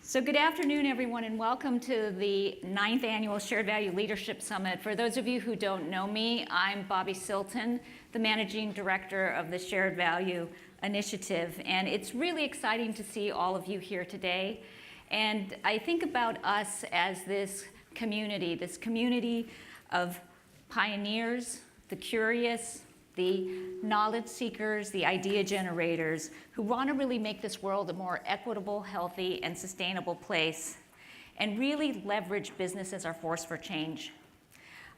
So good afternoon, everyone, and welcome to the 9th Annual Shared Value Leadership Summit. For those of you who don't know me, I'm Bobbi Silten, the Managing Director of the Shared Value Initiative, and it's really exciting to see all of you here today. And I think about us as this community of pioneers, the curious, the knowledge seekers, the idea generators who want to really make this world a more equitable, healthy, and sustainable place and really leverage business as our force for change.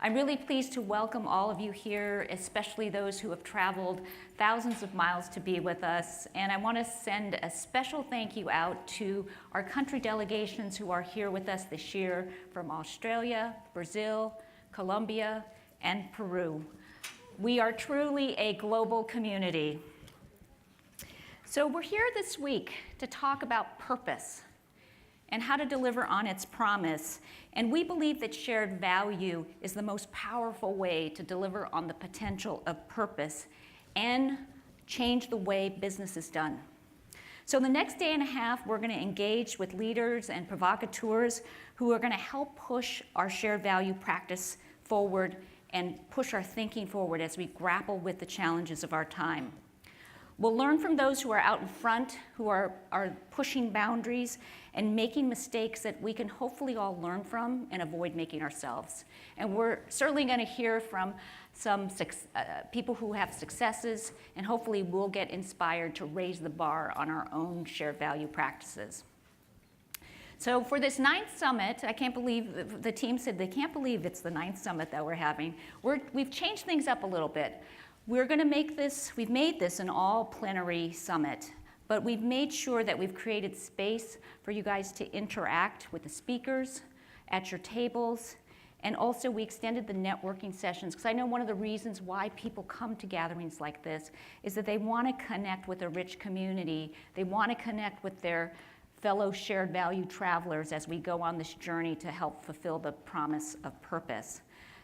I'm really pleased to welcome all of you here, especially those who have traveled thousands of miles to be with us. And I want to send a special thank you out to our country delegations who are here with us this year from Australia, Brazil, Colombia, and Peru. We are truly a global community. So we're here this week to talk about purpose and how to deliver on its promise. And we believe that shared value is the most powerful way to deliver on the potential of purpose and change the way business is done. So the next day and a half, we're going to engage with leaders and provocateurs who are going to help push our shared value practice forward and push our thinking forward as we grapple with the challenges of our time. We'll learn from those who are out in front, who are pushing boundaries and making mistakes that we can hopefully all learn from and avoid making ourselves. And we're certainly going to hear from some people who have successes, and hopefully we'll get inspired to raise the bar on our own shared value practices. So for this 9th summit, I can't believe, the team said they can't believe it's the 9th summit that we're having. We've changed things up a little bit. We've made this an all plenary summit, but we've made sure that we've created space for you guys to interact with the speakers at your tables. And also we extended the networking sessions, because I know one of the reasons why people come to gatherings like this is that they want to connect with a rich community. They want to connect with their fellow shared value travelers as we go on this journey to help fulfill the promise of purpose.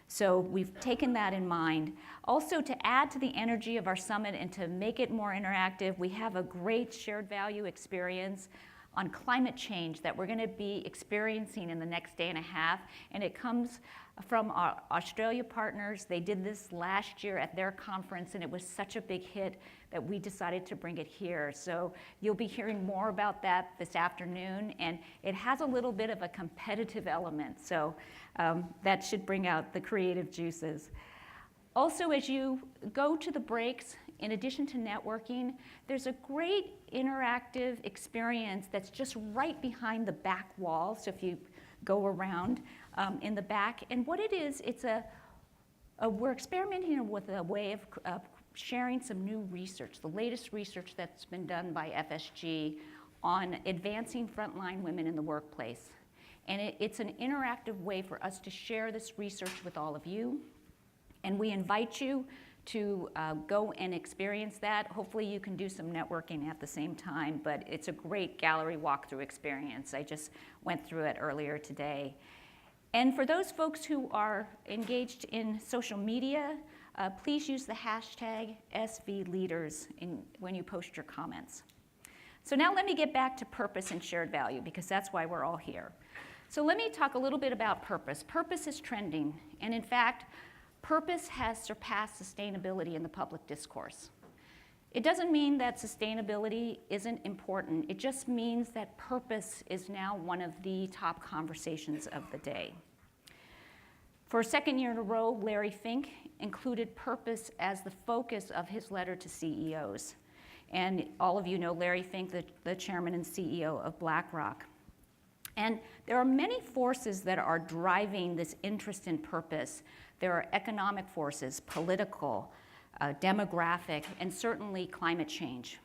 So we've taken that in mind. Also, to add to the energy of our summit and to make it more interactive, we have a great shared value experience on climate change that we're going to be experiencing in the next day and a half. And it comes from our Australia partners. They did this last year at their conference, and it was such a big hit that we decided to bring it here. So you'll be hearing more about that this afternoon, and it has a little bit of a competitive element, so that should bring out the creative juices. Also, as you go to the breaks, in addition to networking, there's a great interactive experience that's just right behind the back wall. So if you go around in the back, and what it is, we're experimenting with a way of sharing some new research, the latest research that's been done by FSG on advancing frontline women in the workplace. And it's an interactive way for us to share this research with all of you. And we invite you to go and experience that. Hopefully you can do some networking at the same time, but it's a great gallery walkthrough experience. I just went through it earlier today. And for those folks who are engaged in social media, please use the hashtag #SVLeaders when you post your comments. So now let me get back to purpose and shared value, because that's why we're all here. So let me talk a little bit about purpose. Purpose is trending, and in fact, purpose has surpassed sustainability in the public discourse. It doesn't mean that sustainability isn't important. It just means that purpose is now one of the top conversations of the day. For a second year in a row, Larry Fink included purpose as the focus of his letter to CEOs. And all of you know Larry Fink, the chairman and CEO of BlackRock. And there are many forces that are driving this interest in purpose. There are economic forces, political, demographic, and certainly climate change.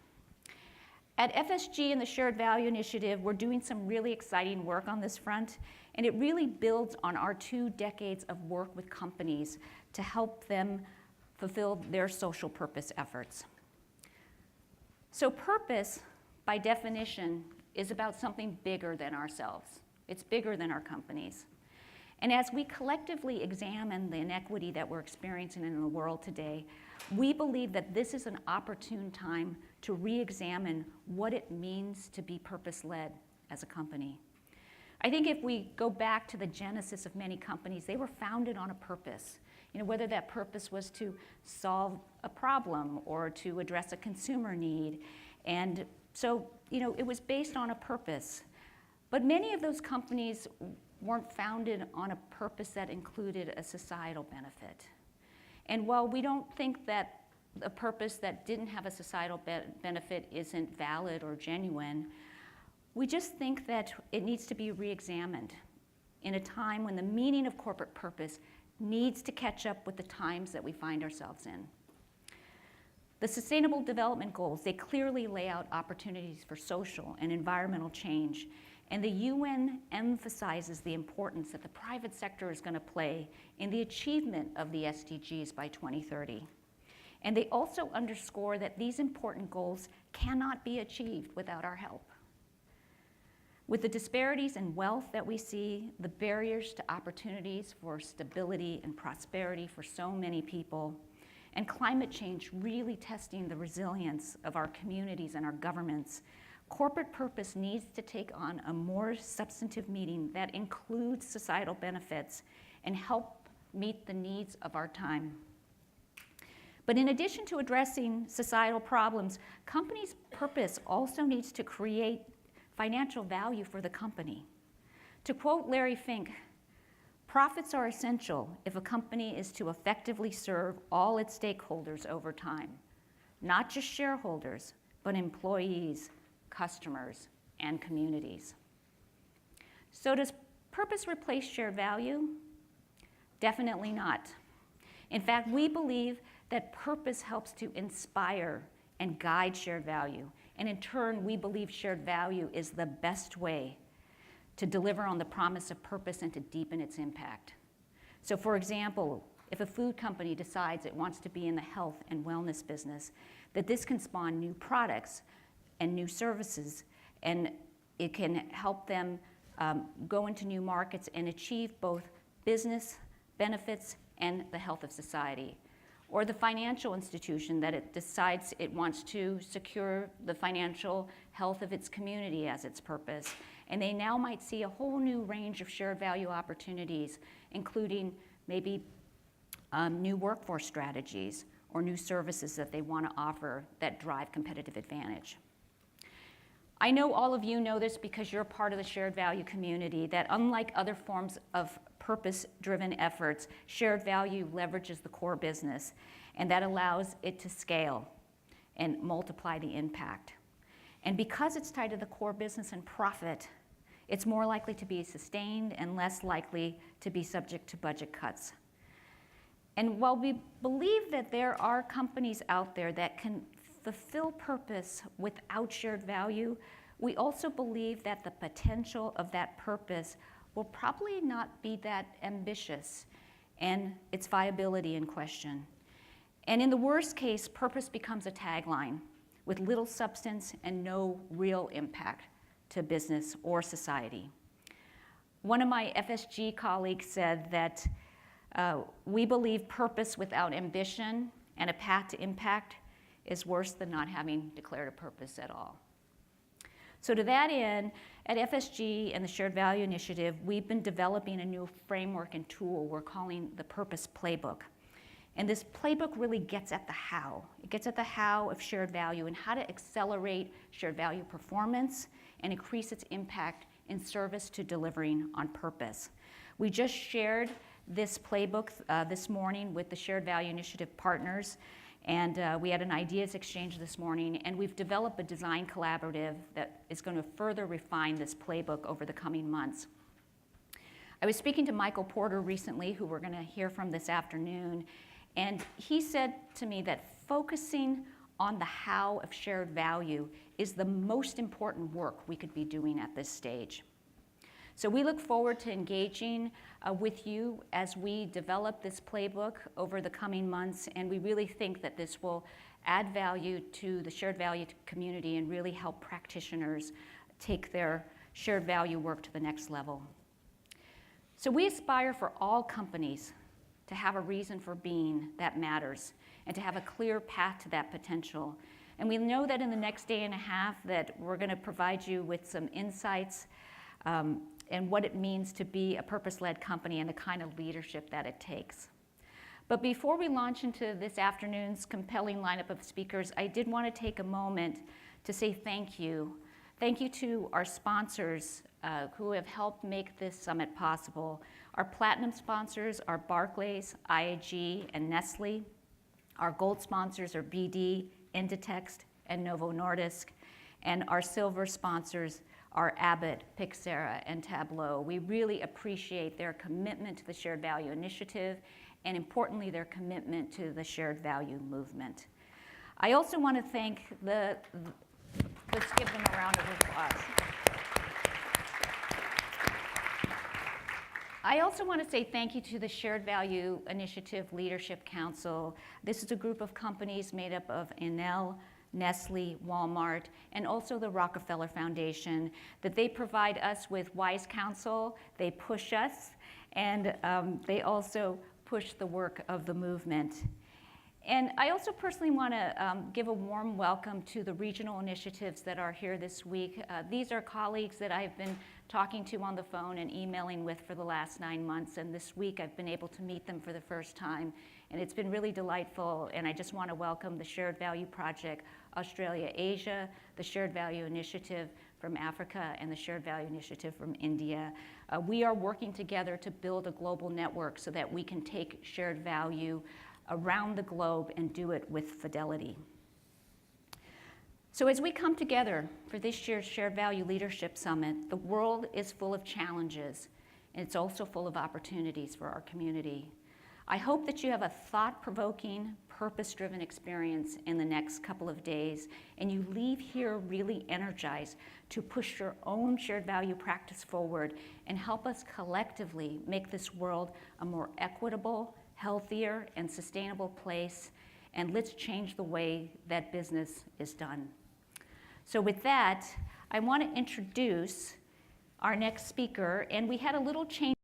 At FSG and the Shared Value Initiative, we're doing some really exciting work on this front, and it really builds on our 2 decades of work with companies to help them fulfill their social purpose efforts. So purpose, by definition, is about something bigger than ourselves. It's bigger than our companies. And as we collectively examine the inequity that we're experiencing in the world today, we believe that this is an opportune time to re-examine what it means to be purpose-led as a company. I think if we go back to the genesis of many companies, they were founded on a purpose. Whether that purpose was to solve a problem or to address a consumer need. And so, it was based on a purpose. But many of those companies weren't founded on a purpose that included a societal benefit. And while we don't think that a purpose that didn't have a societal benefit isn't valid or genuine, we just think that it needs to be re-examined in a time when the meaning of corporate purpose needs to catch up with the times that we find ourselves in. The Sustainable Development Goals, they clearly lay out opportunities for social and environmental change, and the UN emphasizes the importance that the private sector is going to play in the achievement of the SDGs by 2030. And they also underscore that these important goals cannot be achieved without our help. With the disparities in wealth that we see, the barriers to opportunities for stability and prosperity for so many people, and climate change really testing the resilience of our communities and our governments, corporate purpose needs to take on a more substantive meaning that includes societal benefits and help meet the needs of our time. But in addition to addressing societal problems, companies' purpose also needs to create financial value for the company. To quote Larry Fink, "Profits are essential if a company is to effectively serve all its stakeholders over time, not just shareholders, but employees, customers, and communities." So does purpose replace shared value? Definitely not. In fact, we believe that purpose helps to inspire and guide shared value. And in turn, we believe shared value is the best way to deliver on the promise of purpose and to deepen its impact. So for example, if a food company decides it wants to be in the health and wellness business, that this can spawn new products and new services, and it can help them go into new markets and achieve both business benefits and the health of society. Or the financial institution that it decides it wants to secure the financial health of its community as its purpose. And they now might see a whole new range of shared value opportunities, including maybe new workforce strategies or new services that they want to offer that drive competitive advantage. I know all of you know this because you're part of the shared value community, that unlike other forms of purpose-driven efforts, shared value leverages the core business, and that allows it to scale and multiply the impact. And because it's tied to the core business and profit, it's more likely to be sustained and less likely to be subject to budget cuts. And while we believe that there are companies out there that can fulfill purpose without shared value, we also believe that the potential of that purpose will probably not be that ambitious and its viability in question. And in the worst case, purpose becomes a tagline with little substance and no real impact to business or society. One of my FSG colleagues said that we believe purpose without ambition and a path to impact is worse than not having declared a purpose at all. So to that end, at FSG and the Shared Value Initiative, we've been developing a new framework and tool we're calling the Purpose Playbook. And this playbook really gets at the how. It gets at the how of shared value and how to accelerate shared value performance and increase its impact in service to delivering on purpose. We just shared this playbook this morning with the Shared Value Initiative partners, and we had an ideas exchange this morning, and we've developed a design collaborative that is going to further refine this playbook over the coming months. I was speaking to Michael Porter recently, who we're going to hear from this afternoon, and he said to me that focusing on the how of shared value is the most important work we could be doing at this stage. So we look forward to engaging with you as we develop this playbook over the coming months, and we really think that this will add value to the shared value community and really help practitioners take their shared value work to the next level. So we aspire for all companies to have a reason for being that matters and to have a clear path to that potential. And we know that in the next day and a half that we're going to provide you with some insights and what it means to be a purpose-led company and the kind of leadership that it takes. But before we launch into this afternoon's compelling lineup of speakers, I did want to take a moment to say thank you. Thank you to our sponsors who have helped make this summit possible. Our platinum sponsors are Barclays, IAG, and Nestle. Our gold sponsors are BD, Inditex, and Novo Nordisk. And our silver sponsors are Abbott, Pixera, and Tableau. We really appreciate their commitment to the Shared Value Initiative, and importantly, their commitment to the Shared Value movement. I also want to thank let's give them a round of applause. I also want to say thank you to the Shared Value Initiative Leadership Council. This is a group of companies made up of Enel, Nestle, Walmart, and also the Rockefeller Foundation, that they provide us with wise counsel, they push us, and they also push the work of the movement. And I also personally want to give a warm welcome to the regional initiatives that are here this week. These are colleagues that I've been talking to on the phone and emailing with for the last 9 months, and this week I've been able to meet them for the first time, and it's been really delightful. And I just want to welcome the Shared Value Project Australia Asia, the Shared Value Initiative from Africa, and the Shared Value Initiative from India. We are working together to build a global network so that we can take shared value around the globe and do it with fidelity. So as we come together for this year's Shared Value Leadership Summit, the world is full of challenges, and it's also full of opportunities for our community. I hope that you have a thought-provoking, purpose-driven experience in the next couple of days, and you leave here really energized to push your own shared value practice forward and help us collectively make this world a more equitable, healthier, and sustainable place, and let's change the way that business is done. So with that, I want to introduce our next speaker, and we had a little change